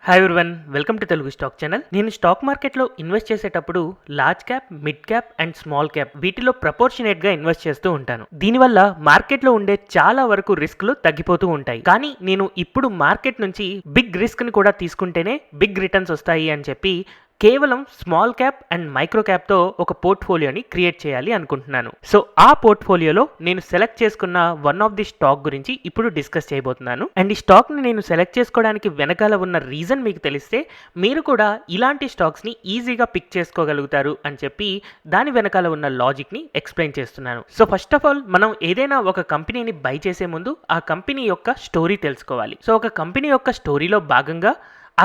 Hi everyone, welcome to Telugu stock channel. నేను stock మార్కెట్లో invest చేసేటప్పుడు large cap, mid cap and small cap వీటిలో ప్రపోర్షనేట్గా invest చేస్తూ ఉంటాను. దీనివల్ల మార్కెట్లో ఉండే చాలా వరకు రిస్క్లు తగ్గిపోతూ ఉంటాయి. కానీ నేను ఇప్పుడు మార్కెట్ నుంచి బిగ్ రిస్క్ని కూడా తీసుకుంటేనే బిగ్ రిటర్న్స్ వస్తాయి అని చెప్పి కేవలం స్మాల్ క్యాప్ అండ్ మైక్రో క్యాప్తో ఒక పోర్ట్ఫోలియోని క్రియేట్ చేయాలి అనుకుంటున్నాను. సో ఆ పోర్ట్ఫోలియోలో నేను సెలెక్ట్ చేసుకున్న వన్ ఆఫ్ ది స్టాక్ గురించి ఇప్పుడు డిస్కస్ చేయబోతున్నాను. అండ్ ఈ స్టాక్ని నేను సెలెక్ట్ చేసుకోవడానికి వెనకాల ఉన్న రీజన్ మీకు తెలిస్తే మీరు కూడా ఇలాంటి స్టాక్స్ని ఈజీగా పిక్ చేసుకోగలుగుతారు అని చెప్పి దాని వెనకాల ఉన్న లాజిక్ని ఎక్స్ప్లెయిన్ చేస్తున్నాను. సో ఫస్ట్ ఆఫ్ ఆల్ మనం ఏదైనా ఒక కంపెనీని బై చేసే ముందు ఆ కంపెనీ యొక్క స్టోరీ తెలుసుకోవాలి. సో ఒక కంపెనీ యొక్క స్టోరీలో భాగంగా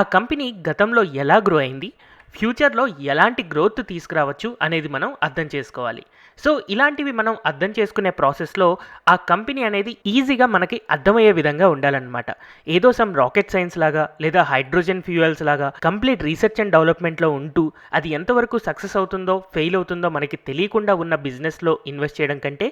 ఆ కంపెనీ గతంలో ఎలా గ్రో అయింది, ఫ్యూచర్లో ఎలాంటి గ్రోత్ తీసుకురావచ్చు అనేది మనం అర్థం చేసుకోవాలి. సో ఇలాంటివి మనం అర్థం చేసుకునే ప్రాసెస్లో ఆ కంపెనీ అనేది ఈజీగా మనకి అర్థమయ్యే విధంగా ఉండాలన్నమాట. ఏదో సమ్ రాకెట్ సైన్స్ లాగా లేదా హైడ్రోజన్ ఫ్యూయల్స్ లాగా కంప్లీట్ రీసెర్చ్ అండ్ డెవలప్మెంట్లో ఉంటూ అది ఎంతవరకు సక్సెస్ అవుతుందో ఫెయిల్ అవుతుందో మనకి తెలియకుండా ఉన్న బిజినెస్లో ఇన్వెస్ట్ చేయడం కంటే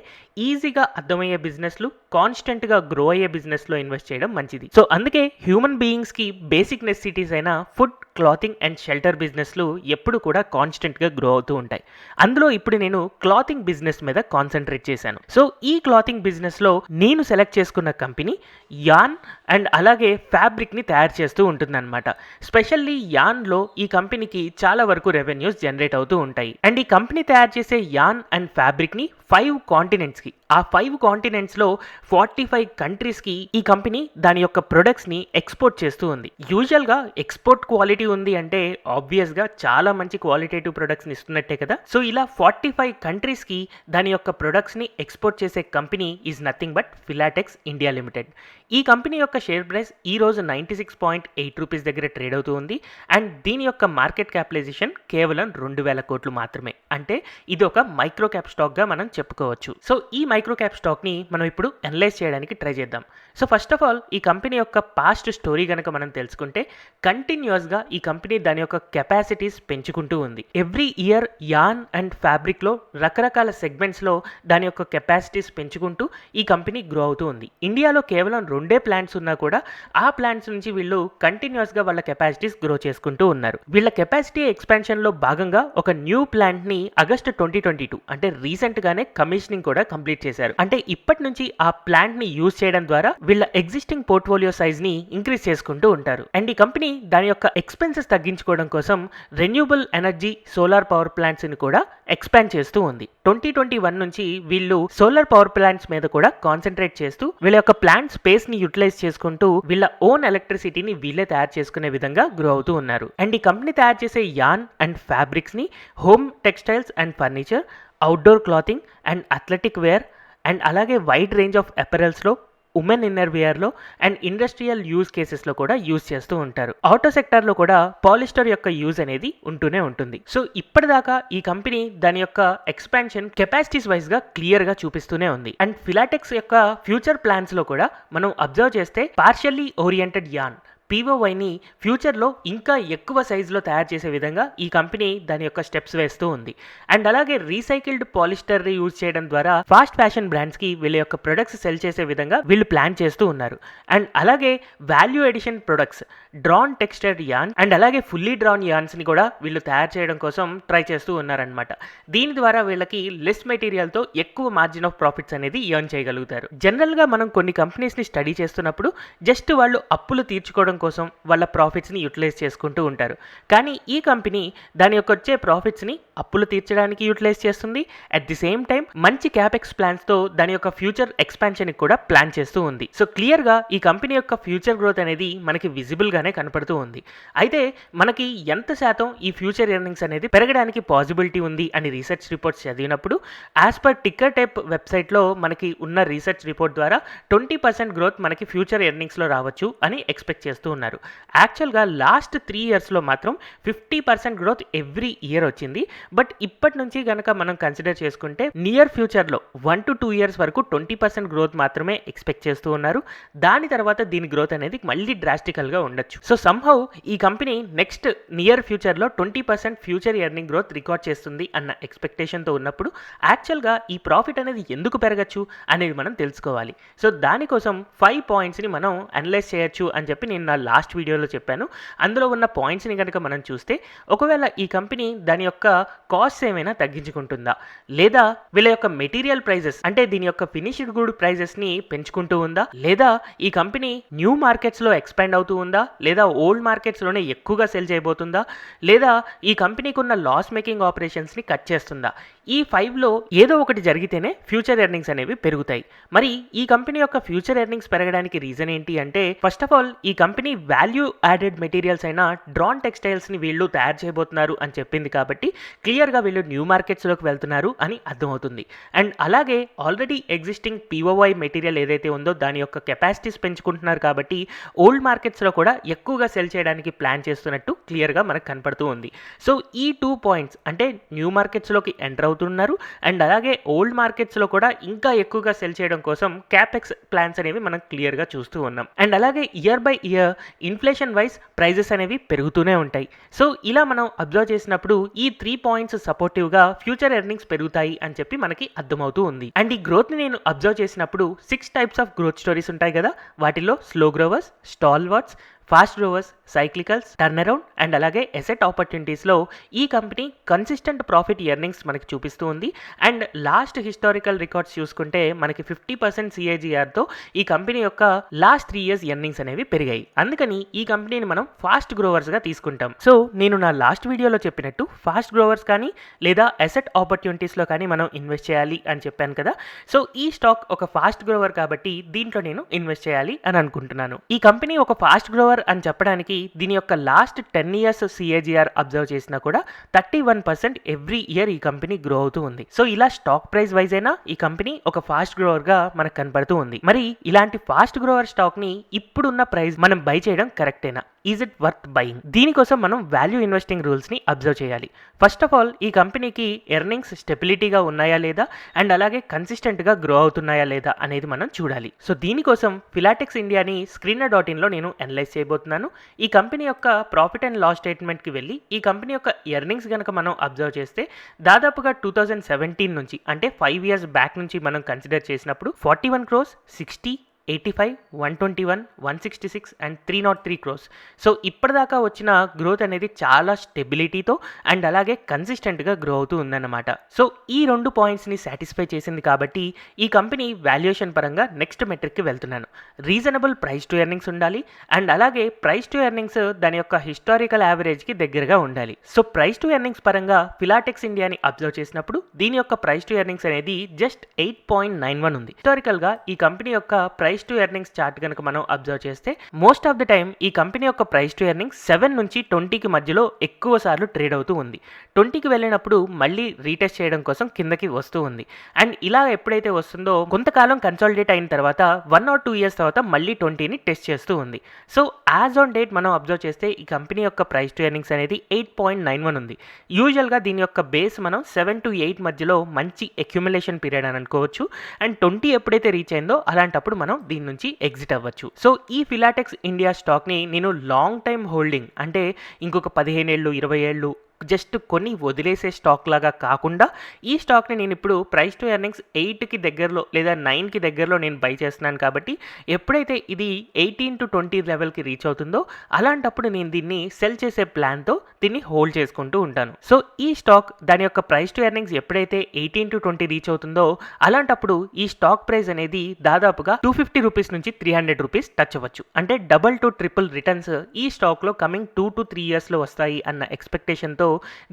ఈజీగా అర్థమయ్యే బిజినెస్లు, కాన్స్టెంట్గా గ్రో అయ్యే బిజినెస్లో ఇన్వెస్ట్ చేయడం మంచిది. సో అందుకే హ్యూమన్ బీయింగ్స్కి బేసిక్ నెసెసిటీస్ అయిన ఫుడ్, క్లాతింగ్ అండ్ షెల్టర్ బిజినెస్లు ఎప్పుడు కూడా కాన్స్టెంట్గా గ్రో అవుతూ ఉంటాయి. అందులో ఇప్పుడు నేను క్లాతింగ్ బిజినెస్ మీద కాన్సన్ట్రేట్ చేశాను. సో ఈ క్లాతింగ్ బిజినెస్లో నేను సెలెక్ట్ చేసుకున్న కంపెనీ యాన్ అండ్ అలాగే ఫ్యాబ్రిక్ని తయారు చేస్తూ ఉంటుందన్నమాట. స్పెషల్లీ యాన్లో ఈ కంపెనీకి చాలా వరకు రెవెన్యూస్ జనరేట్ అవుతూ ఉంటాయి. అండ్ ఈ కంపెనీ తయారు చేసే యాన్ అండ్ ఫ్యాబ్రిక్ని 5 కాంటినెంట్స్కి, ఆ 5 కాంటినెంట్స్లో 45 కంట్రీస్కి ఈ కంపెనీ దాని యొక్క ప్రొడక్ట్స్ని ఎక్స్పోర్ట్ చేస్తూ ఉంది. యూజువల్గా ఎక్స్పోర్ట్ క్వాలిటీ ఉంది అంటే ఆబ్వియస్గా చాలా మంచి క్వాలిటేటివ్ ప్రొడక్ట్స్ని ఇస్తున్నట్టే కదా. సో ఇలా 45 కంట్రీస్కి దాని యొక్క ప్రొడక్ట్స్ని ఎక్స్పోర్ట్ చేసే company is nothing but Filatex India limited. ఈ కంపెనీ యొక్క షేర్ ప్రైస్ ఈ రోజు 96.8 రూపీస్ దగ్గర ట్రేడ్ అవుతూ ఉంది. అండ్ దీని యొక్క మార్కెట్ క్యాపిటలైజేషన్ కేవలం 2000 కోట్లు మాత్రమే. అంటే ఇది ఒక మైక్రో క్యాప్ స్టాక్గా మనం చెప్పుకోవచ్చు. సో ఈ మైక్రో క్యాప్ స్టాక్ని మనం ఇప్పుడు అనలైజ్ చేయడానికి ట్రై చేద్దాం. సో ఫస్ట్ ఆఫ్ ఆల్ ఈ కంపెనీ యొక్క పాస్ట్ స్టోరీ కనుక మనం తెలుసుకుంటే కంటిన్యూస్గా ఈ కంపెనీ దాని యొక్క కెపాసిటీస్ పెంచుకుంటూ ఉంది. ఎవ్రీ ఇయర్ యాన్ అండ్ ఫ్యాబ్రిక్లో రకరకాల సెగ్మెంట్స్లో దాని యొక్క కెపాసిటీస్ పెంచుకుంటూ ఈ కంపెనీ గ్రో అవుతూ ఉంది. ఇండియాలో కేవలం 2 ప్లాంట్స్ ఉన్నా కూడా ఆ ప్లాంట్స్ నుంచి వీళ్ళు కంటిన్యూస్గా వాళ్ళ కెపాసిటీస్ గ్రో చేసుకుంటూ ఉన్నారు. వీళ్ళ కెపాసిటీ ఎక్స్పాన్షన్లో భాగంగా ఒక న్యూ ప్లాంట్ని ఆగస్టు 2022 అంటే రీసెంట్గానే కమిషనింగ్ కూడా కంప్లీట్ చేశారు. అంటే ఇప్పటి నుంచి ఆ ప్లాంట్ని యూజ్ చేయడం ద్వారా వీళ్ళ ఎగ్జిస్టింగ్ పోర్ట్ఫోలియో సైజ్ని ఇంక్రీజ్ చేసుకుంటూ ఉంటారు. అండ్ ఈ కంపెనీ దాని యొక్క ఎక్స్పెన్సెస్ తగ్గించుకోవడం కోసం రెన్యూబుల్ ఎనర్జీ సోలార్ పవర్ ప్లాంట్స్ని కూడా ఎక్స్పాండ్ చేస్తూ ఉంది. 2021 నుంచి వీళ్ళు సోలార్ పవర్ ప్లాంట్స్ మీద కూడా కాన్సన్ట్రేట్ చేస్తూ వీళ్ళ యొక్క ప్లాంట్ స్పేస్ ని యూటిలైజ్ చేసుకుంటూ వీళ్ళ ఓన్ ఎలక్ట్రిసిటీని వీళ్ళే తయారు చేసుకునే విధంగా గ్రో అవుతూ ఉన్నారు. అండ్ ఈ కంపెనీ తయారు చేసే యాన్ అండ్ ఫ్యాబ్రిక్స్ ని home textiles and furniture, outdoor clothing and athletic wear and అలాగే వైడ్ రేంజ్ ఆఫ్ అపెరల్స్లో, ఉమెన్ ఇన్నర్ వేర్లో అండ్ ఇండస్ట్రియల్ యూజ్ కేసెస్లో కూడా యూజ్ చేస్తూ ఉంటారు. ఆటో సెక్టార్లో కూడా పాలిస్టర్ యొక్క యూజ్ అనేది ఉంటూనే ఉంటుంది. సో ఇప్పటిదాకా ఈ కంపెనీ దాని యొక్క ఎక్స్పాన్షన్ కెపాసిటీస్ వైజ్గా క్లియర్గా చూపిస్తూనే ఉంది. అండ్ ఫిలాటెక్స్ యొక్క ఫ్యూచర్ ప్లాన్స్లో కూడా మనం అబ్జర్వ్ చేస్తే పార్షియల్లీ ఓరియంటెడ్ యాన్ పీఓవైని ఫ్యూచర్లో ఇంకా ఎక్కువ సైజులో తయారు చేసే విధంగా ఈ కంపెనీ దాని యొక్క స్టెప్స్ వేస్తూ ఉంది. అండ్ అలాగే రీసైకిల్డ్ పాలిస్టర్ యూజ్ చేయడం ద్వారా ఫాస్ట్ ఫ్యాషన్ బ్రాండ్స్కి వీళ్ళ యొక్క ప్రొడక్ట్స్ సెల్ చేసే విధంగా వీళ్ళు ప్లాన్ చేస్తూ ఉన్నారు. అండ్ అలాగే value addition products, drawn textured yarn and అలాగే ఫుల్లీ డ్రాన్ యాన్స్ని కూడా వీళ్ళు తయారు చేయడం కోసం ట్రై చేస్తూ ఉన్నారనమాట. దీని ద్వారా వీళ్ళకి లెస్ మెటీరియల్తో ఎక్కువ మార్జిన్ ఆఫ్ ప్రాఫిట్స్ అనేది ఎర్న్ చేయగలుగుతారు. జనరల్గా మనం కొన్ని కంపెనీస్ని స్టడీ చేస్తున్నప్పుడు జస్ట్ వాళ్ళు అప్పులు తీర్చుకోవడం కోసం వాళ్ళ ప్రాఫిట్స్ని యూటిలైజ్ చేసుకుంటూ ఉంటారు. కానీ ఈ కంపెనీ దాని యొక్క వచ్చే ప్రాఫిట్స్ని అప్పులు తీర్చడానికి యూటిలైజ్ చేస్తుంది. అట్ ది సేమ్ టైం మంచి క్యాపెక్స్ ప్లాన్స్తో దాని యొక్క ఫ్యూచర్ ఎక్స్పాన్షన్కి కూడా ప్లాన్ చేస్తూ ఉంది. సో క్లియర్గా ఈ కంపెనీ యొక్క ఫ్యూచర్ గ్రోత్ అనేది మనకి విజిబుల్గానే కనపడుతూ ఉంది. అయితే మనకి ఎంత శాతం ఈ ఫ్యూచర్ ఎర్నింగ్స్ అనేది పెరగడానికి పాసిబిలిటీ ఉంది అని రీసెర్చ్ రిపోర్ట్స్ చదివినప్పుడు యాజ్ పర్ టిక్కర్ టైప్ వెబ్సైట్లో మనకి ఉన్న రీసెర్చ్ రిపోర్ట్ ద్వారా 20% గ్రోత్ మనకి ఫ్యూచర్ ఎర్నింగ్స్లో రావచ్చు అని ఎక్స్పెక్ట్ చేస్తూ ఉన్నారు. యాక్చువల్గా లాస్ట్ 3 ఇయర్స్లో మాత్రం 50% గ్రోత్ ఎవ్రీ ఇయర్ వచ్చింది. బట్ ఇప్పటి నుంచి కనుక మనం కన్సిడర్ చేసుకుంటే నియర్ ఫ్యూచర్లో 1 to 2 ఇయర్స్ వరకు 20% గ్రోత్ మాత్రమే ఎక్స్పెక్ట్ చేస్తూ ఉన్నారు. దాని తర్వాత దీని గ్రోత్ అనేది మళ్ళీ డ్రాస్టికల్గా ఉండొచ్చు. సో సమ్హౌ ఈ కంపెనీ నెక్స్ట్ నియర్ ఫ్యూచర్లో 20% ఫ్యూచర్ ఎర్నింగ్ గ్రోత్ రికార్డ్ చేస్తుంది అన్న ఎక్స్పెక్టేషన్తో ఉన్నప్పుడు యాక్చువల్గా ఈ ప్రాఫిట్ అనేది ఎందుకు పెరగచ్చు అనేది మనం తెలుసుకోవాలి. సో దానికోసం 5 పాయింట్స్ని మనం అనలైజ్ చేయొచ్చు అని చెప్పి నేను నా లాస్ట్ వీడియోలో చెప్పాను. అందులో ఉన్న పాయింట్స్ని కనుక మనం చూస్తే, ఒకవేళ ఈ కంపెనీ దాని యొక్క కాస్ట్ ఏమైనా తగ్గించుకుంటుందా, లేదా వీళ్ళ యొక్క మెటీరియల్ ప్రైజెస్ అంటే దీని యొక్క ఫినిష్డ్ గుడ్ ప్రైజెస్ని పెంచుకుంటూ ఉందా, లేదా ఈ కంపెనీ న్యూ మార్కెట్స్లో ఎక్స్పాండ్ అవుతూ ఉందా, లేదా ఓల్డ్ మార్కెట్స్లోనే ఎక్కువగా సెల్ చేయబోతుందా, లేదా ఈ కంపెనీకి ఉన్న లాస్ మేకింగ్ ఆపరేషన్స్ని కట్ చేస్తుందా. ఈ 5లో ఏదో ఒకటి జరిగితేనే ఫ్యూచర్ ఎర్నింగ్స్ అనేవి పెరుగుతాయి. మరి ఈ కంపెనీ యొక్క ఫ్యూచర్ ఎర్నింగ్స్ పెరగడానికి రీజన్ ఏంటి అంటే, ఫస్ట్ ఆఫ్ ఆల్ ఈ కంపెనీ వాల్యూ యాడెడ్ మెటీరియల్స్ అయిన డ్రాన్ టెక్స్టైల్స్ని వీళ్ళు తయారు చేయబోతున్నారు అని చెప్పింది కాబట్టి క్లియర్గా వీళ్ళు న్యూ మార్కెట్స్లోకి వెళ్తున్నారు అని అర్థమవుతుంది. అండ్ అలాగే ఆల్రెడీ ఎగ్జిస్టింగ్ POY మెటీరియల్ ఏదైతే ఉందో దాని యొక్క కెపాసిటీస్ పెంచుకుంటున్నారు కాబట్టి ఓల్డ్ మార్కెట్స్లో కూడా ఎక్కువగా సెల్ చేయడానికి ప్లాన్ చేస్తున్నట్టు క్లియర్గా మనకు కనపడుతూ ఉంది. సో ఈ 2 పాయింట్స్ అంటే న్యూ మార్కెట్స్లోకి ఎంటర్ అవుతున్నారు అండ్ అలాగే ఓల్డ్ మార్కెట్స్లో కూడా ఇంకా ఎక్కువగా సెల్ చేయడం కోసం క్యాపెక్స్ ప్లాన్స్ అనేవి మనం క్లియర్గా చూస్తూ ఉన్నాం. అండ్ అలాగే year by year inflation wise prices అనేవి పెరుగుతూనే ఉంటాయి. సో ఇలా మనం అబ్జర్వ్ చేసినప్పుడు ఈ 3 పాయింట్స్ సపోర్టివ్గా ఫ్యూచర్ ఎర్నింగ్స్ పెరుగుతాయి అని చెప్పి మనకి అర్థమవుతూ ఉంది. అండ్ ఈ గ్రోత్ని నేను అబ్జర్వ్ చేసినప్పుడు 6 టైప్స్ ఆఫ్ గ్రోత్ స్టోరీస్ ఉంటాయి కదా, వాటిలో slow growers, stalwarts, fast growers, cyclicals, turn around and అలాగే ఎసెట్ ఆపర్చునిటీస్లో ఈ కంపెనీ కన్సిస్టెంట్ ప్రాఫిట్ ఎర్నింగ్స్ మనకి చూపిస్తూ ఉంది. అండ్ లాస్ట్ హిస్టారికల్ రికార్డ్స్ చూసుకుంటే మనకి 50% CAGRతో ఈ కంపెనీ యొక్క లాస్ట్ 3 years ఎర్నింగ్స్ అనేవి పెరిగాయి. అందుకని ఈ కంపెనీని మనం ఫాస్ట్ గ్రోవర్స్గా తీసుకుంటాం. సో నేను నా లాస్ట్ వీడియోలో చెప్పినట్టు ఫాస్ట్ గ్రోవర్స్ కానీ లేదా ఎసెట్ ఆపర్చునిటీస్లో కానీ మనం ఇన్వెస్ట్ చేయాలి అని చెప్పాను కదా. సో ఈ స్టాక్ ఒక ఫాస్ట్ గ్రోవర్ కాబట్టి దీంట్లో నేను ఇన్వెస్ట్ చేయాలి అని అనుకుంటున్నాను. ఈ కంపెనీ ఒక ఫాస్ట్ గ్రోవర్ అని చెప్పడానికి దీని యొక్క లాస్ట్ 10 years CAGR అబ్జర్వ్ చేసినా కూడా 31% ఎవ్రీ ఇయర్ ఈ కంపెనీ గ్రో అవుతూ ఉంది. సో ఇలా స్టాక్ ప్రైస్ వైజ్ అయినా ఈ కంపెనీ ఒక ఫాస్ట్ గ్రోవర్ గా మనకు కనపడుతూ ఉంది. మరి ఇలాంటి ఫాస్ట్ గ్రోవర్ స్టాక్ ని ఇప్పుడున్న ప్రైస్ మనం బై చేయడం కరెక్టేనా? Is it worth buying? దీనికోసం మనం వాల్యూ ఇన్వెస్టింగ్ రూల్స్ ని అబ్జర్వ్ చేయాలి. ఫస్ట్ ఆఫ్ ఆల్ ఈ కంపెనీకి ఎర్నింగ్స్ స్టెబిలిటీగా ఉన్నాయా లేదా అండ్ అలాగే కన్సిస్టెంట్ గా గ్రో అవుతున్నాయా లేదా అనేది మనం చూడాలి. సో దీనికోసం ఫిలాటెక్స్ ఇండియాని screener.in లో నేను అనలైజ్ చేయబోతున్నాను. ఈ కంపెనీ యొక్క ప్రాఫిట్ అండ్ లాస్ స్టేట్మెంట్ కి వెళ్ళి ఈ కంపెనీ యొక్క ఎర్నింగ్స్ గనక మనం అబ్జర్వ్ చేస్తే దాదాపుగా 2017 నుంచి అంటే 5 years బ్యాక్ నుంచి మనం కన్సిడర్ చేసినప్పుడు 41 crores, 60, 85, 121, 166 అండ్ 303 crores. సో ఇప్పటిదాకా వచ్చిన గ్రోత్ అనేది చాలా స్టెబిలిటీతో అండ్ అలాగే కన్సిస్టెంట్గా గ్రో అవుతూ ఉందన్నమాట. సో ఈ 2 పాయింట్స్ని సాటిస్ఫై చేసింది కాబట్టి ఈ కంపెనీ వాల్యుయేషన్ పరంగా నెక్స్ట్ మెట్రిక్కి వెళ్తున్నాను. రీజనబుల్ ప్రైస్ టు ఎర్నింగ్స్ ఉండాలి అండ్ అలాగే ప్రైస్ టు ఎర్నింగ్స్ దాని యొక్క హిస్టారికల్ యావరేజ్కి దగ్గరగా ఉండాలి. సో ప్రైస్ టు ఎర్నింగ్స్ పరంగా ఫిలాటెక్స్ ఇండియాని అబ్జర్వ్ చేసినప్పుడు దీని యొక్క ప్రైస్ టు ఎర్నింగ్స్ అనేది జస్ట్ 8.91 ఉంది. హిస్టారికల్గా ఈ కంపెనీ యొక్క ప్రైస్ టు ఎర్నింగ్స్ చార్ట్ కనుక మనం అబ్జర్వ్ చేస్తే మోస్ట్ ఆఫ్ ద టైమ్ ఈ కంపెనీ యొక్క ప్రైస్ టు ఎర్నింగ్స్ 7 నుంచి 20కి మధ్యలో ఎక్కువ సార్లు ట్రేడ్ అవుతూ ఉంది. 20కి వెళ్ళినప్పుడు మళ్ళీ రీటెస్ట్ చేయడం కోసం కిందకి వస్తూ ఉంది. అండ్ ఇలా ఎప్పుడైతే వస్తుందో కొంతకాలం కన్సాలిడేట్ అయిన తర్వాత 1 or 2 years తర్వాత మళ్ళీ 20ని టెస్ట్ చేస్తూ ఉంది. సో యాజ్ ఆన్ డేట్ మనం అబ్జర్వ్ చేస్తే ఈ కంపెనీ యొక్క ప్రైస్ టు ఎర్నింగ్స్ అనేది 8.91 ఉంది. యూజువల్గా దీని యొక్క బేస్ మనం 7 to 8 మధ్యలో మంచి అక్యుములేషన్ పీరియడ్ అని అనుకోవచ్చు. అండ్ 20 ఎప్పుడైతే రీచ్ అయిందో అలాంటప్పుడు మనం దీని నుంచి ఎగ్జిట్ అవ్వచ్చు. సో ఈ ఫిలాటెక్స్ ఇండియా స్టాక్ని నేను లాంగ్ టైమ్ హోల్డింగ్ అంటే ఇంకొక 15 ఏళ్ళు 20 ఏళ్ళు జస్ట్ కొన్ని వదిలేసే స్టాక్ లాగా కాకుండా ఈ స్టాక్ని నేను ఇప్పుడు ప్రైస్ టు ఎర్నింగ్స్ 8కి దగ్గరలో లేదా 9కి దగ్గరలో నేను బై చేస్తున్నాను కాబట్టి ఎప్పుడైతే ఇది 18 to 20 లెవెల్కి రీచ్ అవుతుందో అలాంటప్పుడు నేను దీన్ని సెల్ చేసే ప్లాన్తో దీన్ని హోల్డ్ చేసుకుంటూ ఉంటాను. సో ఈ స్టాక్ దాని యొక్క ప్రైస్ టు ఎర్నింగ్స్ ఎప్పుడైతే 18 to 20 రీచ్ అవుతుందో అలాంటప్పుడు ఈ స్టాక్ ప్రైస్ అనేది దాదాపుగా 250 రూపీస్ నుంచి 300 రూపీస్ టచ్ అవ్వచ్చు. అంటే డబుల్ టు ట్రిపుల్ రిటర్న్స్ ఈ స్టాక్లో కమింగ్ 2 to 3 yearsలో వస్తాయి అన్న ఎక్స్పెక్టేషన్తో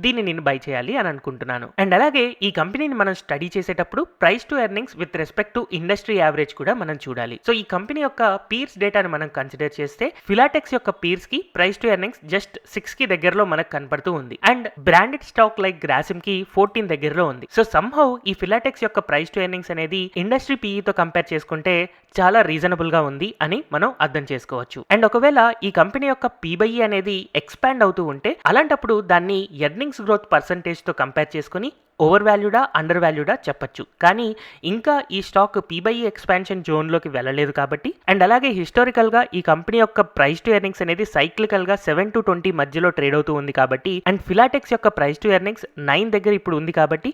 దీన్ని నేను బై చేయాలి అని అనుకుంటున్నాను. అండ్ అలాగే ఈ కంపెనీని మనం స్టడీ చేసేటప్పుడు price to earnings with respect to industry average కూడా మనం చూడాలి. సో ఈ కంపెనీ యొక్క పీర్స్ డేటాను మనం కన్సిడర్ చేస్తే ఫిలాటెక్స్ యొక్క పీర్స్ కి ప్రైస్ టు ఎర్నింగ్స్ జస్ట్ 6కి దగ్గరలో మనకు కనపడుతూ ఉంది. And branded stock like Grasim కి 14 దగ్గరలో ఉంది. సో సంహౌ ఈ ఫిలాటెక్స్ యొక్క ప్రైస్ టు ఎర్నింగ్స్ అనేది ఇండస్ట్రీ పీఈతో కంపేర్ చేసుకుంటే చాలా రీజనబుల్ గా ఉంది అని మనం అర్థం చేసుకోవచ్చు. అండ్ ఒకవేళ ఈ కంపెనీ యొక్క పీబైఈ అనేది ఎక్స్పాండ్ అవుతూ ఉంటే అలాంటప్పుడు దాన్ని ఎర్నింగ్స్ గ్రోత్ పర్సంటేజ్తో కంపేర్ చేసుకుని ఓవర్ వాల్యూడా అండర్ వాల్యూడా చెప్పచ్చు. కానీ ఇంకా ఈ స్టాక్ పీబైఈ ఎక్స్పాన్షన్ జోన్లోకి వెళ్ళలేదు కాబట్టి అండ్ అలాగే హిస్టారికల్గా ఈ కంపెనీ యొక్క ప్రైస్ టు ఎర్నింగ్స్ అనేది సైక్లికల్గా 7 to 20 మధ్యలో ట్రేడ్ అవుతూ ఉంది కాబట్టి అండ్ ఫిలాటెక్స్ యొక్క ప్రైస్ టు ఎర్నింగ్స్ 9 దగ్గర ఇప్పుడు ఉంది కాబట్టి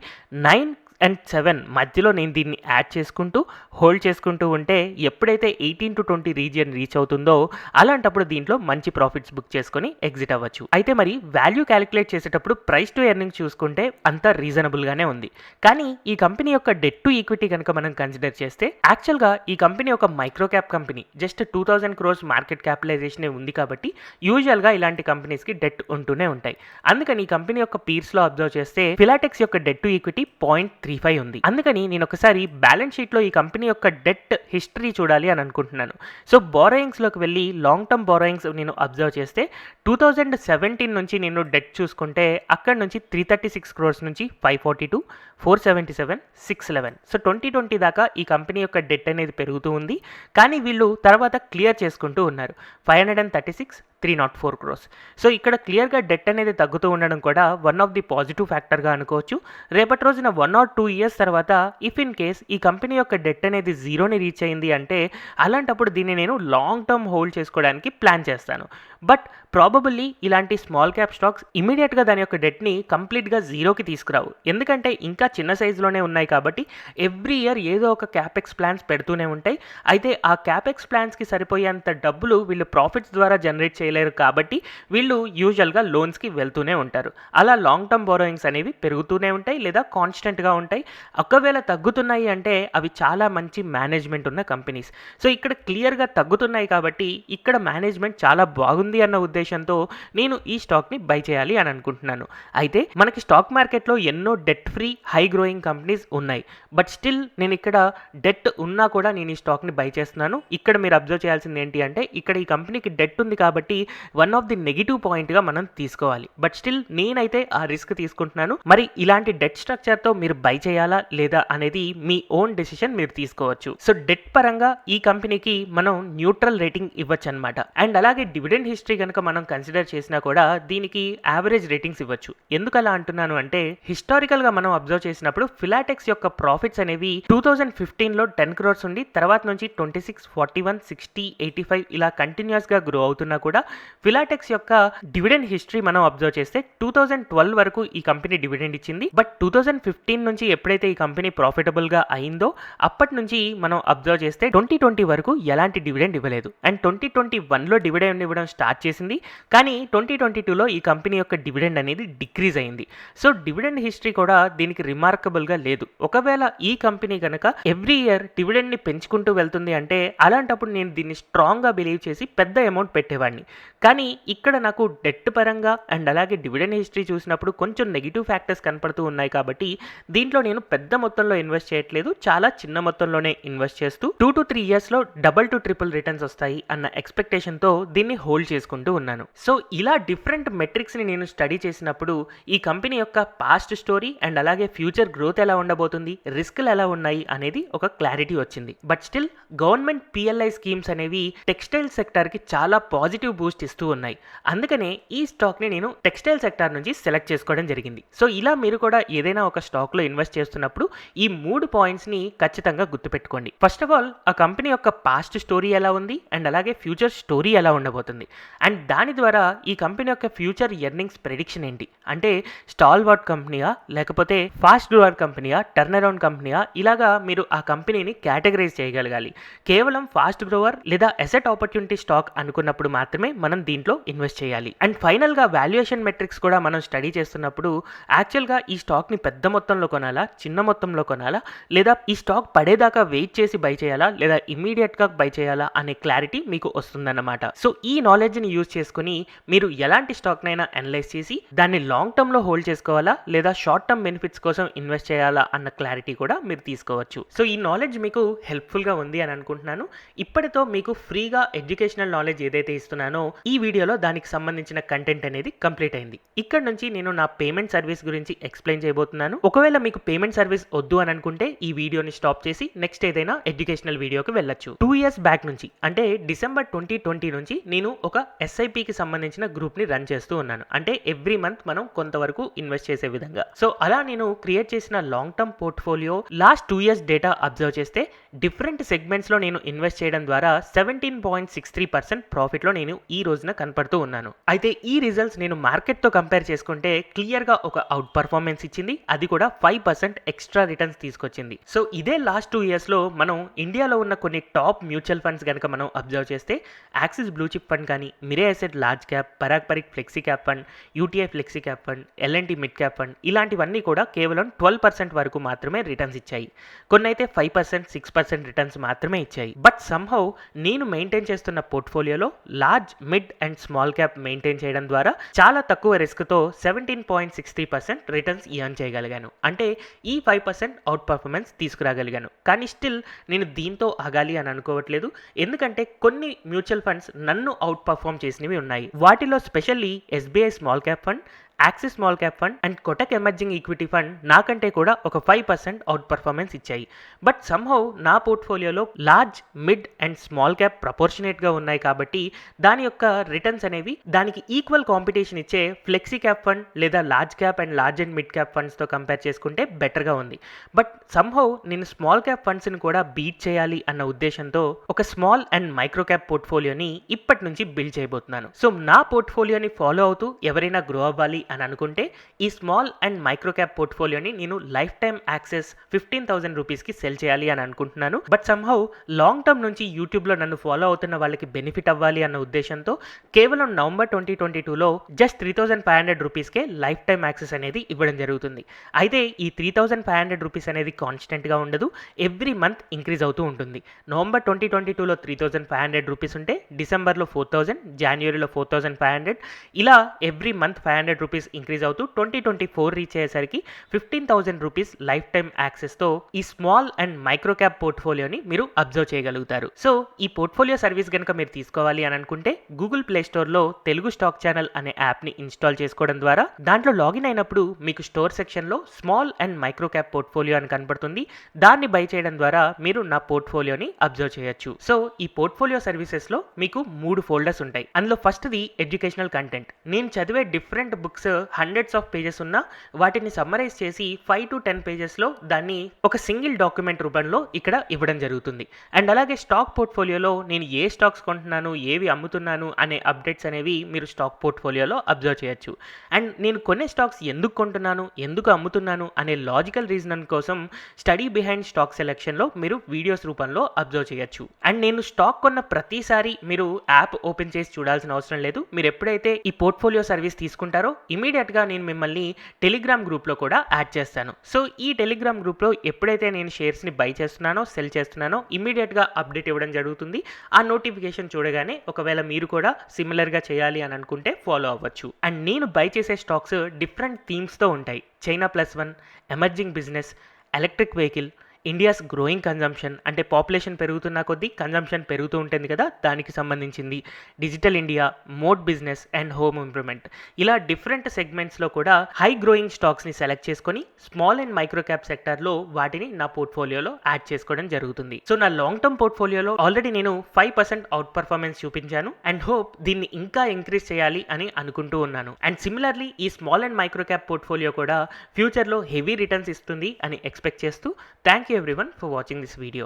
9 అండ్ 7 మధ్యలో నేను దీన్ని యాడ్ చేసుకుంటూ హోల్డ్ చేసుకుంటూ ఉంటే ఎప్పుడైతే 18-20 రీజియన్ రీచ్ అవుతుందో అలాంటప్పుడు దీంట్లో మంచి ప్రాఫిట్స్ బుక్ చేసుకొని ఎగ్జిట్ అవ్వచ్చు. అయితే మరి వాల్యూ క్యాలిక్యులేట్ చేసేటప్పుడు ప్రైస్ టు ఎర్నింగ్ చూసుకుంటే అంతా రీజనబుల్గానే ఉంది. కానీ ఈ కంపెనీ యొక్క డెట్ టు ఈక్విటీ కనుక మనం కన్సిడర్ చేస్తే యాక్చువల్గా ఈ కంపెనీ ఒక micro cap company, just 2000 crores market capitalisation ఉంది కాబట్టి యూజువల్గా ఇలాంటి కంపెనీస్కి డెట్ ఉంటూనే ఉంటాయి. అందుకని ఈ కంపెనీ యొక్క పీర్స్లో అబ్జర్వ్ చేస్తే ఫిలాటెక్స్ యొక్క డెట్ టు ఈక్విటీ 0.35 ఉంది. అందుకని నేను ఒకసారి బ్యాలెన్స్ షీట్లో ఈ కంపెనీ యొక్క డెట్ హిస్టరీ చూడాలి అని అనుకుంటున్నాను. సో బారోయింగ్స్లోకి వెళ్ళి లాంగ్ టర్మ్ బారోయింగ్స్ నేను అబ్జర్వ్ చేస్తే 2017 నుంచి నేను డెట్ చూసుకుంటే అక్కడ నుంచి 336 crores నుంచి 542, 477, 611. సో 2020 దాకా ఈ కంపెనీ యొక్క డెట్ అనేది పెరుగుతూ ఉంది. కానీ వీళ్ళు తర్వాత క్లియర్ చేసుకుంటూ ఉన్నారు. 536, 304 crores. సో ఇక్కడ క్లియర్గా డెట్ అనేది తగ్గుతూ ఉండడం కూడా వన్ ఆఫ్ ది పాజిటివ్ ఫ్యాక్టర్గా అనుకోవచ్చు. రేపటి రోజున 1 or 2 years తర్వాత ఇఫ్ ఇన్ కేస్ ఈ కంపెనీ యొక్క డెట్ అనేది జీరోని రీచ్ అయింది అంటే అలాంటప్పుడు దీన్ని నేను లాంగ్ టర్మ్ హోల్డ్ చేసుకోవడానికి ప్లాన్ చేస్తాను. బట్ ప్రాబబుల్లీ ఇలాంటి స్మాల్ క్యాప్ స్టాక్స్ ఇమీడియట్గా దాని యొక్క డెట్ని కంప్లీట్గా జీరోకి తీసుకురావు. ఎందుకంటే ఇంకా చిన్న సైజులోనే ఉన్నాయి కాబట్టి ఎవ్రీ ఇయర్ ఏదో ఒక క్యాపెక్స్ ప్లాన్స్ పెడుతూనే ఉంటాయి. అయితే ఆ క్యాపెక్స్ ప్లాన్స్కి సరిపోయేంత డబ్బులు వీళ్ళు ప్రాఫిట్స్ ద్వారా జనరేట్ చేయలేరు కాబట్టి వీళ్ళు యూజువల్గా లోన్స్కి వెళ్తూనే ఉంటారు. అలా లాంగ్ టర్మ్ బారోయింగ్స్ అనేవి పెరుగుతూనే ఉంటాయి లేదా కాన్స్టెంట్గా ఉంటాయి. ఒకవేళ తగ్గుతున్నాయి అంటే అవి చాలా మంచి మేనేజ్మెంట్ ఉన్న కంపెనీస్. సో ఇక్కడ క్లియర్గా తగ్గుతున్నాయి కాబట్టి ఇక్కడ మేనేజ్మెంట్ చాలా బాగుంది అన్న ఉద్దేశంతో నేను ఈ స్టాక్ని బై చేయాలి అని అనుకుంటున్నాను. అయితే మనకి స్టాక్ మార్కెట్లో ఎన్నో debt free high growing companies ఉన్నాయి. బట్ స్టిల్ నేను ఇక్కడ డెట్ ఉన్నా కూడా నేను ఈ స్టాక్ని బై చేస్తున్నాను. ఇక్కడ మీరు అబ్జర్వ్ చేయాల్సింది ఏంటి అంటే ఇక్కడ ఈ కంపెనీకి డెట్ ఉంది కాబట్టి వన్ ఆఫ్ ది నెగిటివ్ పాయింట్గా మనం తీసుకోవాలి. బట్ స్టిల్ నేనైతే ఆ రిస్క్ తీసుకుంటున్నాను. మరి ఇలాంటి డెట్ స్ట్రక్చర్తో మీరు బై చేయాలా లేదా అనేది మీ ఓన్ డెసిషన్ మీరు తీసుకోవచ్చు. సో డెట్ పరంగా ఈ కంపెనీకి మనం న్యూట్రల్ రేటింగ్ ఇవ్వచ్చు అనమాట. అండ్ అలాగే డివిడెండ్ హిస్టరీ కనుక మనం కన్సిడర్ చేసినా కూడా దీనికి యావరేజ్ రేటింగ్స్ ఇవ్వచ్చు. ఎందుకు అలా అంటున్నాను అంటే హిస్టారికల్గా మనం అబ్జర్వ్ చేసినప్పుడు ఫిలాటెక్స్ యొక్క ప్రాఫిట్స్ అనేవి 2015లో 10 crores ఉండి తర్వాత నుంచి 26, 41, 60, 85 ఇలా కంటిన్యూస్గా గ్రో అవుతున్నా కూడా ఫిలాటెక్స్ యొక్క డివిడెండ్ హిస్టరీ మనం అబ్జర్వ్ చేస్తే 2012 వరకు ఈ కంపెనీ డివిడెండ్ ఇచ్చింది. బట్ 2015 నుంచి ఎప్పుడైతే ఈ కంపెనీ ప్రాఫిటబుల్గా అయిందో అప్పటి నుంచి మనం అబ్జర్వ్ చేస్తే 2020 వరకు ఎలాంటి డివిడెండ్ ఇవ్వలేదు. అండ్ 2021లో డివిడెండ్ ఇవ్వడం స్టార్ట్ చేసింది. కానీ 2022లో ఈ కంపెనీ యొక్క డివిడెండ్ అనేది డిక్రీజ్ అయింది. సో డివిడెండ్ హిస్టరీ కూడా దీనికి రిమార్కబుల్గా లేదు. ఒకవేళ ఈ కంపెనీ కనుక ఎవ్రీ ఇయర్ డివిడెండ్ని పెంచుకుంటూ వెళ్తుంది అంటే అలాంటప్పుడు నేను దీన్ని స్ట్రాంగ్గా బిలీవ్ చేసి పెద్ద అమౌంట్ పెట్టేవాడిని. కానీ ఇక్కడ నాకు డెట్ పరంగా అండ్ అలాగే డివిడెండ్ హిస్టరీ చూసినప్పుడు కొంచెం నెగిటివ్ ఫ్యాక్టర్స్ కనపడుతూ ఉన్నాయి కాబట్టి దీంట్లో నేను పెద్ద మొత్తంలో ఇన్వెస్ట్ చేయట్లేదు. చాలా చిన్న మొత్తంలోనే ఇన్వెస్ట్ చేస్తూ 2 to 3 yearsలో డబుల్ టు ట్రిపుల్ రిటర్న్స్ వస్తాయి అన్న ఎక్స్పెక్టేషన్తో దీన్ని హోల్డ్ చేసుకుంటూ ఉన్నాను. సో ఇలా డిఫరెంట్ మెట్రిక్స్ని నేను స్టడీ చేసినప్పుడు ఈ కంపెనీ యొక్క పాస్ట్ స్టోరీ అండ్ అలాగే ఫ్యూచర్ గ్రోత్ ఎలా ఉండబోతుంది, రిస్క్లు ఎలా ఉన్నాయి అనేది ఒక క్లారిటీ వచ్చింది. But still government PLI schemes అనేవి టెక్స్టైల్ సెక్టార్కి చాలా పాజిటివ్ బూస్ట్ ఇస్తూ ఉన్నాయి. అందుకనే ఈ స్టాక్ని నేను టెక్స్టైల్ సెక్టార్ నుంచి సెలెక్ట్ చేసుకోవడం జరిగింది. సో ఇలా మీరు కూడా ఏదైనా ఒక స్టాక్లో ఇన్వెస్ట్ చేస్తున్నప్పుడు ఈ 3 పాయింట్స్ని ఖచ్చితంగా గుర్తుపెట్టుకోండి. ఫస్ట్ ఆఫ్ ఆల్ ఆ కంపెనీ యొక్క పాస్ట్ స్టోరీ ఎలా ఉంది అండ్ అలాగే ఫ్యూచర్ స్టోరీ ఎలా ఉండబోతుంది అండ్ దాని ద్వారా ఈ కంపెనీ యొక్క ఫ్యూచర్ ఎర్నింగ్స్ ప్రెడిక్షన్ ఏంటి అంటే స్టాల్ వర్డ్ కంపెనీయా లేకపోతే ఫాస్ట్ గ్రోవర్ కంపెనీయా, టర్న్ అరౌండ్ కంపెనీయా, ఇలాగా మీరు ఆ కంపెనీని కేటగరైజ్ చేయగలగాలి. కేవలం ఫాస్ట్ గ్రోవర్ లేదా అసెట్ ఆపర్చునిటీ స్టాక్ అనుకున్నప్పుడు మాత్రమే మనం దీంట్లో ఇన్వెస్ట్ చేయాలి. అండ్ ఫైనల్గా వాల్యుయేషన్ మెట్రిక్స్ కూడా మనం స్టడీ చేస్తున్నప్పుడు యాక్చువల్గా ఈ స్టాక్ని పెద్ద మొత్తంలో కొనాలా, చిన్న మొత్తంలో కొనాలా, లేదా ఈ స్టాక్ పడేదాకా వెయిట్ చేసి బై చేయాలా లేదా ఇమ్మీడియట్గా బై చేయాలా అనే క్లారిటీ మీకు వస్తుందన్నమాట. సో ఈ నాలెడ్జ్ని యూజ్ చేసుకుని మీరు ఎలాంటి స్టాక్నైనా అనలైజ్ చేసి దాన్ని లాంగ్ టర్మ్లో హోల్డ్ చేసుకోవాలా లేదా షార్ట్ టర్మ్ బెనిఫిట్స్ కోసం ఇన్వెస్ట్ చేయాలా అన్న క్లారిటీ కూడా మీరు తీసుకోవచ్చు. సో ఈ నాలెడ్జ్ మీకు హెల్ప్ఫుల్గా ఉంది అని అనుకుంటున్నాను. ఇప్పటితో మీకు ఫ్రీగా ఎడ్యుకేషనల్ నాలెడ్జ్ ఏదైతే ఇస్తున్నానో ఈ వీడియోలో దానికి సంబంధించిన కంటెంట్ అనేది కంప్లీట్ అయింది. ఇక్కడ నుంచి నేను నా పేమెంట్ సర్వీస్ గురించి ఎక్స్ప్లెయిన్ చేయబోతున్నాను. ఒకవేళ మీకు పేమెంట్ సర్వీస్ వద్దు అని అనుకుంటే ఈ వీడియోని స్టాప్ చేసి నెక్స్ట్ ఏదైనా ఎడ్యుకేషనల్ వీడియోకి వెళ్ళొచ్చు. 2 years బ్యాక్ నుంచి అంటే డిసెంబర్ 2020 నుంచి నేను ఒక ఎస్ఐపికి సంబంధించిన గ్రూప్ని రన్ చేస్తూ ఉన్నాను. అంటే ఎవ్రీ మంత్ మనం కొంతవరకు ఇన్వెస్ట్ చేసే విధంగా. సో అలా నేను క్రియేట్ చేసిన long term portfolio last 2 years data observe చేస్తే డిఫరెంట్ సెగ్మెంట్స్లో నేను ఇన్వెస్ట్ చేయడం ద్వారా 17.63% ప్రాఫిట్లో నేను ఈ రోజున కనపడుతూ ఉన్నాను. అయితే ఈ రిజల్ట్స్ నేను మార్కెట్తో కంపేర్ చేసుకుంటే క్లియర్గా ఒక అవుట్ పర్ఫార్మెన్స్ ఇచ్చింది. అది కూడా 5% ఎక్స్ట్రా రిటర్న్స్ తీసుకొచ్చింది. సో ఇదే లాస్ట్ 2 ఇయర్స్లో మనం ఇండియాలో ఉన్న కొన్ని టాప్ మ్యూచువల్ ఫండ్స్ కనుక మనం అబ్జర్వ్ చేస్తే యాక్సిస్ బ్లూ చిప్ ఫండ్ కానీ, Mirae asset large cap, Parag Parikh flexi cap fund, UTI flexi cap fund, LNT mid cap fund ఇలాంటివన్నీ కూడా కేవలం 12% వరకు మాత్రమే రిటర్న్స్ ఇచ్చాయి. కొన్ని అయితే 5%, 6% రిటర్న్స్ మాత్రమే ఇచ్చాయి. బట్ సమ్హౌ నేను మెయింటైన్ చేస్తున్న పోర్ట్ఫోలియోలో large, mid and small cap maintain చేయడం ద్వారా చాలా తక్కువ రిస్క్తో 17.63% రిటర్న్స్ ఎర్న్ చేయగలిగాను. అంటే ఈ 5% అవుట్ పర్ఫార్మెన్స్ తీసుకురాగలిగాను. కానీ స్టిల్ నేను దీంతో ఆగాలి అని అనుకోవట్లేదు. ఎందుకంటే కొన్ని మ్యూచువల్ ఫండ్స్ నన్ను అవుట్ పర్ఫార్మ్ చేసినవి ఉన్నాయి. వాటిలో specially SBI small cap fund, Axis small cap fund and Kotak emerging equity fund నాకంటే కూడా ఒక 5% అవుట్ పర్ఫార్మెన్స్ ఇచ్చాయి. బట్ సమ్హౌ నా పోర్ట్ఫోలియోలో large, mid and small cap ప్రపోర్షనేట్గా ఉన్నాయి కాబట్టి దాని యొక్క రిటర్న్స్ అనేవి దానికి ఈక్వల్ కాంపిటీషన్ ఇచ్చే ఫ్లెక్సీ క్యాప్ ఫండ్ లేదా large cap and large and mid cap ఫండ్స్తో కంపేర్ చేసుకుంటే బెటర్గా ఉంది. బట్ సమ్హౌ నేను స్మాల్ క్యాప్ ఫండ్స్ని కూడా బీట్ చేయాలి అన్న ఉద్దేశంతో ఒక స్మాల్ అండ్ మైక్రో క్యాప్ పోర్ట్ఫోలియోని ఇప్పటి నుంచి బిల్డ్ చేయబోతున్నాను. సో నా పోర్ట్ఫోలియోని ఫాలో అవుతూ ఎవరైనా గ్రో అవ్వాలి అని అనుకుంటే ఈ స్మాల్ అండ్ మైక్రో క్యాప్ పోర్ట్ఫోలియోని నేను లైఫ్ టైమ్ యాక్సెస్ 15,000 రూపీస్కి సెల్ చేయాలి అని అనుకుంటున్నాను. బట్ సమ్హౌ లాంగ్ టర్మ్ నుంచి యూట్యూబ్లో నన్ను ఫాలో అవుతున్న వాళ్ళకి బెనిఫిట్ అవ్వాలి అన్న ఉద్దేశంతో కేవలం నవంబర్ 2022లో జస్ట్ 3,500 రూపీస్కే లైఫ్ టైమ్ యాక్సెస్ అనేది ఇవ్వడం జరుగుతుంది. అయితే ఈ 3,500 రూపీస్ అనేది కాన్స్టెంట్గా ఉండదు, ఎవ్రీ మంత్ ఇంక్రీజ్ అవుతూ ఉంటుంది. నవంబర్ 2022లో 3,500 రూపీస్ ఉంటే డిసెంబర్లో 4,000, జనవరిలో 4,500 ఇలా ఎవ్రీ మంత్ 500 రూపీస్ ఇంక్రీజ్ అవుతూ 2024 రీచ్ అయ్యేసరికి 15,000 రూపీస్ లైఫ్ టైమ్ యాక్సెస్తో ఈ స్మాల్ అండ్ మైక్రో క్యాప్ పోర్ట్ఫోలియోని మీరు అబ్జర్వ్ చేయగలుగుతారు. సో ఈ పోర్ట్ఫోలియో సర్వీస్ కనుక మీరు తీసుకోవాలి అని అనుకుంటే గూగుల్ ప్లే స్టోర్లో తెలుగు స్టాక్ ఛానల్ అనే యాప్ని ఇన్స్టాల్ చేసుకోవడం ద్వారా దాంట్లో లాగిన్ అయినప్పుడు మీకు స్టోర్ సెక్షన్లో small and micro cap portfolio అని కనబడుతుంది. దాన్ని బై చేయడం ద్వారా మీరు నా పోర్ట్ఫోలియోని అబ్జర్వ్ చేయొచ్చు. సో ఈ పోర్ట్ఫోలియో సర్వీసెస్లో మీకు 3 ఫోల్డర్స్ ఉంటాయి. అందులో ఫస్ట్ది ఎడ్యుకేషనల్ కంటెంట్. నేను చదివే different books hundreds of pages ఉన్న వాటిని సమ్మరైజ్ చేసి 5 to 10 పేజెస్లో దాన్ని ఒక సింగిల్ డాక్యుమెంట్ రూపంలో ఇక్కడ ఇవ్వడం జరుగుతుంది. అండ్ అలాగే స్టాక్ పోర్ట్ఫోలియోలో నేను ఏ స్టాక్స్ కొంటున్నాను, ఏవి అమ్ముతున్నాను అనే అప్డేట్స్ అనేవి మీరు స్టాక్ పోర్ట్ఫోలియోలో అబ్జర్వ్ చేయొచ్చు. అండ్ నేను కొనే స్టాక్స్ ఎందుకు కొంటున్నాను, ఎందుకు అమ్ముతున్నాను అనే లాజికల్ రీజన్ కోసం స్టడీ బిహైండ్ స్టాక్ సెలెక్షన్లో మీరు వీడియోస్ రూపంలో అబ్జర్వ్ చేయొచ్చు. అండ్ నేను స్టాక్ కొన్న ప్రతిసారి మీరు యాప్ ఓపెన్ చేసి చూడాల్సిన అవసరం లేదు. మీరు ఎప్పుడైతే ఈ పోర్ట్ఫోలియో సర్వీస్ తీసుకుంటారో ఇమీడియట్గా నేను మిమ్మల్ని టెలిగ్రామ్ గ్రూప్లో కూడా యాడ్ చేస్తాను. సో ఈ టెలిగ్రామ్ గ్రూప్లో ఎప్పుడైతే నేను షేర్స్ని బై చేస్తున్నానో, సెల్ చేస్తున్నానో ఇమీడియట్గా అప్డేట్ ఇవ్వడం జరుగుతుంది. ఆ నోటిఫికేషన్ చూడగానే ఒకవేళ మీరు కూడా సిమిలర్గా చేయాలి అని అనుకుంటే ఫాలో అవ్వచ్చు. అండ్ నేను బై చేసే స్టాక్స్ డిఫరెంట్ థీమ్స్తో ఉంటాయి. China +1, emerging business, electric vehicle, India's growing consumption అంటే పాపులేషన్ పెరుగుతున్న కొద్దీ కన్జంప్షన్ పెరుగుతూ ఉంటుంది కదా, దానికి సంబంధించింది, digital India, mode business and home improvement ఇలా డిఫరెంట్ సెగ్మెంట్స్లో కూడా హై గ్రోయింగ్ స్టాక్స్ని సెలెక్ట్ చేసుకొని స్మాల్ అండ్ మైక్రో క్యాప్ సెక్టార్లో వాటిని నా పోర్ట్ఫోలియోలో యాడ్ చేసుకోవడం జరుగుతుంది. సో నా లాంగ్ టర్మ్ పోర్ట్ఫోలియోలో ఆల్రెడీ నేను 5% అవుట్ పర్ఫార్మెన్స్ చూపించాను అండ్ హోప్ దీన్ని ఇంకా ఇంక్రీజ్ చేయాలి అని అనుకుంటూ ఉన్నాను. అండ్ సిమిలర్లీ ఈ small and micro cap portfolio కూడా ఫ్యూచర్లో హెవీ రిటర్న్స్ ఇస్తుంది అని ఎక్స్పెక్ట్ చేస్తూ thank you everyone for watching this video.